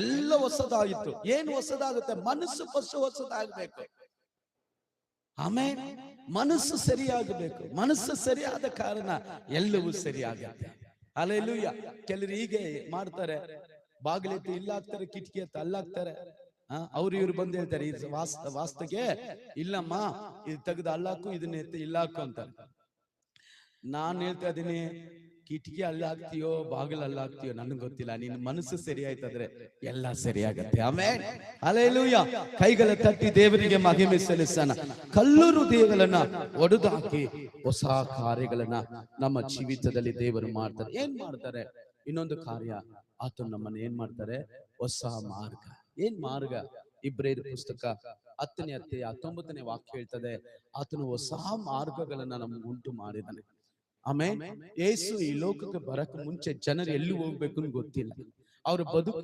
ಎಲ್ಲ ಹೊಸದಾಯಿತು. ಏನು ಹೊಸದಾಗುತ್ತೆ? ಮನಸ್ಸು ಫಸ್ಟ್ ಹೊಸದಾಗಬೇಕು. ಆಮೇಲೆ ಮನಸ್ಸು ಸರಿಯಾಗಬೇಕು. ಮನಸ್ಸು ಸರಿಯಾದ ಕಾರಣ ಎಲ್ಲವೂ ಸರಿಯಾಗತ್ತೆ. ಹಲ್ಲೆಲೂಯಾ. ಕೆಲವರು ಹೀಗೆ ಮಾಡ್ತಾರೆ, ಬಾಗಿಲೆತ್ತಿ ಇಲ್ಲಾಗ್ತಾರೆ, ಕಿಟಕಿ ಎತ್ತ ಅಲ್ಲಾಗ್ತಾರೆ. ಅವ್ರು ಇವ್ರು ಬಂದು ಹೇಳ್ತಾರೆ, ಈ ವಾಸ್ತುಗೆ ಇಲ್ಲಮ್ಮ, ಇದು ತೆಗೆದು ಅಲ್ಲಾಕು, ಇದನ್ನ ಎತ್ತಿ ಇಲ್ಲಾಕು ಅಂತಾರೆ. ನಾನ್ ಹೇಳ್ತಾ ಇದೀನಿ, ಕಿಟಕಿ ಅಲ್ಲಾಗ್ತೀಯೋ ಬಾಗಿಲು ಅಲ್ಲಾಗ್ತೀಯೋ ನನಗೆ ಗೊತ್ತಿಲ್ಲ. ನಿನ್ನ ಮನಸ್ಸು ಸರಿ ಆಯ್ತಂದ್ರೆ ಎಲ್ಲ ಸರಿಯಾಗತ್ತೆ. ಆಮೆನ್. ಹಲ್ಲೆಲೂಯಾ. ಕೈಗಳ ತಟ್ಟಿ ದೇವರಿಗೆ ಮಹಿಮೆ ಸಲ್ಲಿಸೋಣ. ಕಲ್ಲು ಹೃದಯಗಳನ್ನ ಒಡೆದು ಹಾಕಿ ಹೊಸ ಕಾರ್ಯಗಳನ್ನ ನಮ್ಮ ಜೀವಿತದಲ್ಲಿ ದೇವರು ಮಾಡ್ತಾರೆ. ಏನ್ ಮಾಡ್ತಾರೆ? ಇನ್ನೊಂದು ಕಾರ್ಯ, ಆತನು ನಮ್ಮನ್ನ ಏನ್ ಮಾಡ್ತಾರೆ? ಹೊಸ ಮಾರ್ಗ. ಏನ್ ಮಾರ್ಗ? ಇಬ್ರಿಯರ ಪುಸ್ತಕ 10ನೇ ಅಧ್ಯಾಯ 19ನೇ ವಾಕ್ಯ ಹೇಳ್ತದೆ, ಆತನು ಹೊಸ ಮಾರ್ಗಗಳನ್ನ ನಮ್ಗೆ ಉಂಟು ಮಾಡಿದಾನೆ. ಆಮೇಲೆ ಯೇಸು ಈ ಲೋಕಕ್ಕೆ ಬರಕ್ ಮುಂಚೆ ಜನರು ಎಲ್ಲಿ ಹೋಗ್ಬೇಕು ಗೊತ್ತಿಲ್ಲ. ಅವ್ರ ಬದುಕು